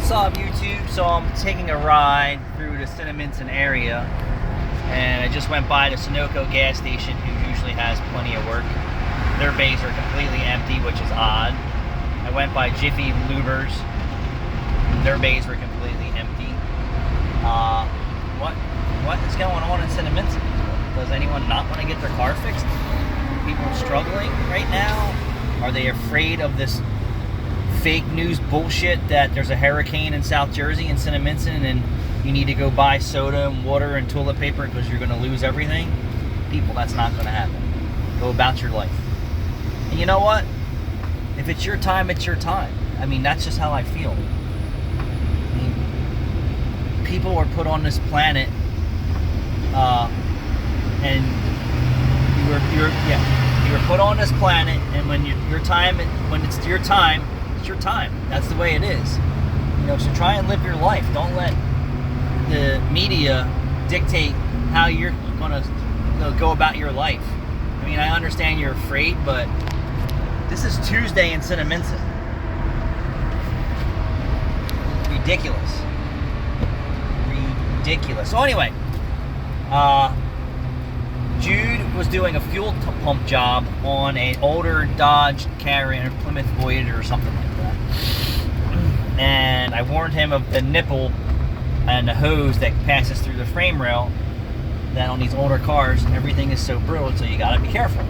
What's up, YouTube? So I'm taking a ride through the Cinnaminson area, and I just went by the Sunoco gas station, who usually has plenty of work. Their bays are completely empty, which is odd. I went by Jiffy Lubers. Their bays were completely empty. What is going on in Cinnaminson? Does anyone not want to get their car fixed? People struggling right now? Are they afraid of this fake news bullshit that there's a hurricane in South Jersey in Cinnaminson and you need to go buy soda and water and toilet paper because you're going to lose everything? People, that's not going to happen. Go about your life. And you know what? If it's your time, it's your time. I mean, that's just how I feel. I mean, people are put on this planet, and you were put on this planet, and when your time, when it's your time, it's your time. That's the way it is. You know, so try and live your life. Don't let the media dictate how you're gonna go about your life. I mean, I understand you're afraid, but this is Tuesday in Cinnaminson. Ridiculous. So anyway, Jude was doing a fuel pump job on an older Dodge Carrier, Plymouth Voyager or something like that. And I warned him of the nipple and the hose that passes through the frame rail, that on these older cars, everything is so brittle, so you gotta be careful.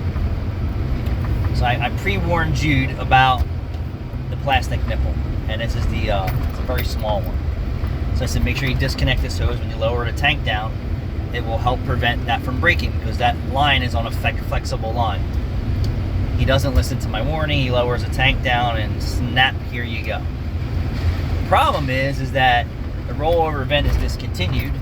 So I pre-warned Jude about the plastic nipple, and this is it's a very small one. So I said, make sure you disconnect this hose when you lower the tank down. It will help prevent that from breaking, because that line is on a flexible line. He doesn't listen to my warning. He lowers the tank down and snap, here you go. The problem is that the rollover vent is discontinued.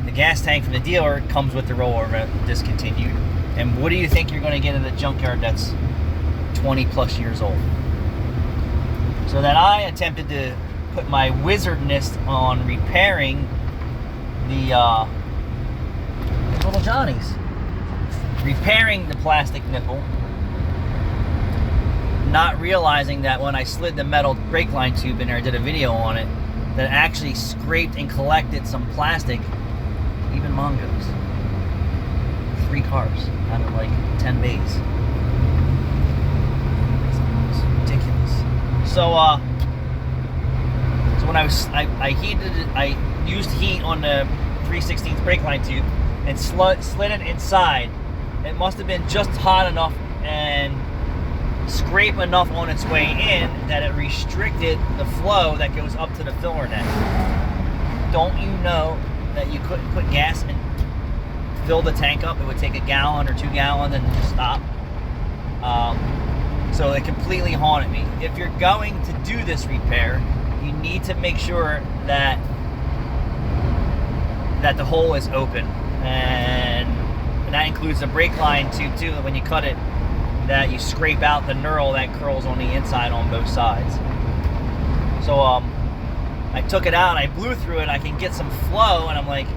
The gas tank from the dealer comes with the rollover vent discontinued. And what do you think you're going to get in the junkyard that's 20 plus years old? So then I attempted to put my wizardness on repairing the little Johnnies. Repairing the plastic nipple, not realizing that when I slid the metal brake line tube in there, I did a video on it, that it actually scraped and collected some plastic, even Mongos. 3 cars out of like 10 bays. It's ridiculous. So when I used heat on the 3/16 brake line tube and slid it inside. It must have been just hot enough and scrape enough on its way in that it restricted the flow that goes up to the filler neck. Don't you know that you couldn't put gas and fill the tank up? It would take a gallon or 2 gallons and just stop. So it completely haunted me. If you're going to do this repair, you need to make sure that the hole is open, and that includes the brake line tube too. When you cut it, that you scrape out the knurl that curls on the inside on both sides. So I took it out and I blew through it. I can get some flow, and I'm like,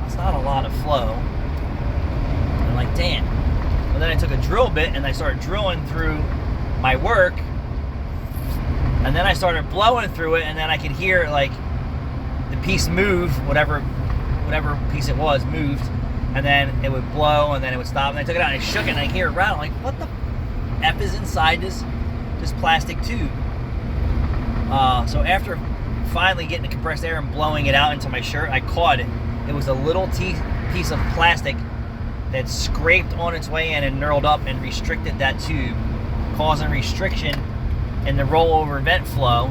that's not a lot of flow. And I'm like, damn. But then I took a drill bit and I started drilling through my work, and then I started blowing through it, and then I could hear like the piece move, whatever piece it was moved, and then it would blow, and then it would stop, and I took it out and I shook it and I hear it rattle. I'm like, what the F is inside this plastic tube? So after finally getting the compressed air and blowing it out into my shirt, I caught it. It was a little piece of plastic that scraped on its way in and knurled up and restricted that tube, causing restriction in the rollover vent flow,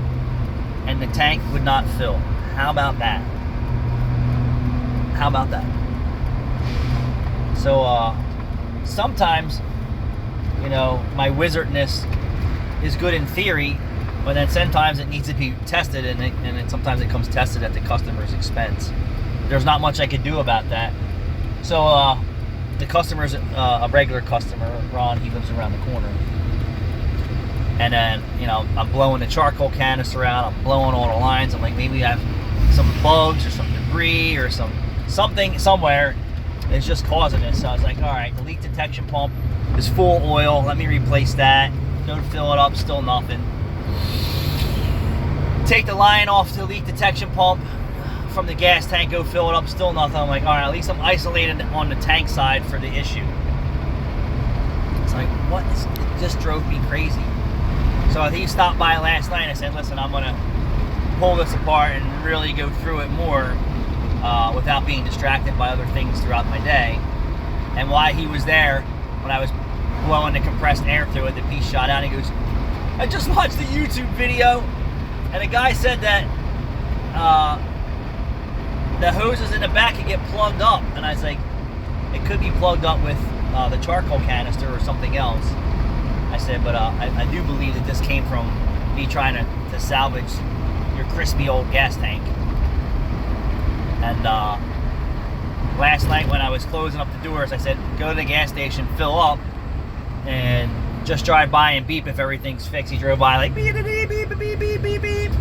and the tank would not fill. How about that? How about that? So sometimes, you know, my wizardness is good in theory, but then sometimes it needs to be tested, and sometimes it comes tested at the customer's expense. There's not much I could do about that. So the customer's a regular customer, Ron. He lives around the corner. And then, you know, I'm blowing the charcoal canister out. I'm blowing all the lines. I'm like, maybe I have some bugs or some debris or something somewhere that's just causing this. So I was like, all right, the leak detection pump is full oil. Let me replace that. Go to fill it up, still nothing. Take the line off the leak detection pump from the gas tank, go fill it up, still nothing. I'm like, all right, at least I'm isolated on the tank side for the issue. It's like, what? It just drove me crazy. So he stopped by last night. I said, listen, I'm gonna pull this apart and really go through it more without being distracted by other things throughout my day. And while he was there, when I was blowing the compressed air through it, the piece shot out. He goes, I just watched the YouTube video, and the guy said that the hoses in the back could get plugged up. And I was like, it could be plugged up with the charcoal canister or something else. I said, but I do believe that this came from me trying to salvage your crispy old gas tank. And last night when I was closing up the doors, I said, go to the gas station, fill up, and just drive by and beep if everything's fixed. He drove by like beep, beep, beep, beep, beep, beep, beep, beep,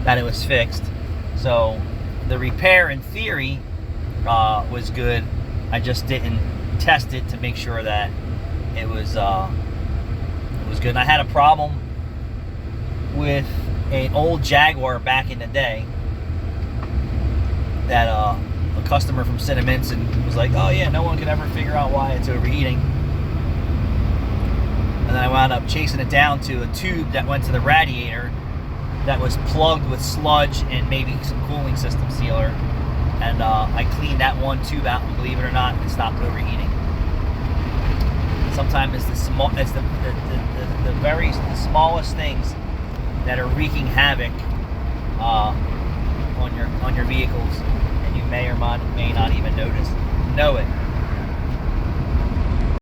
that it was fixed. So the repair in theory was good. I just didn't test it to make sure that it was good. And I had a problem with an old Jaguar back in the day that a customer from Cinnaminson was like, oh yeah, no one could ever figure out why it's overheating. And then I wound up chasing it down to a tube that went to the radiator that was plugged with sludge and maybe some cooling system sealer. And I cleaned that one tube out, and believe it or not, it stopped overheating. Sometimes it's the very smallest things that are wreaking havoc on your vehicles, and you may or may not even know it.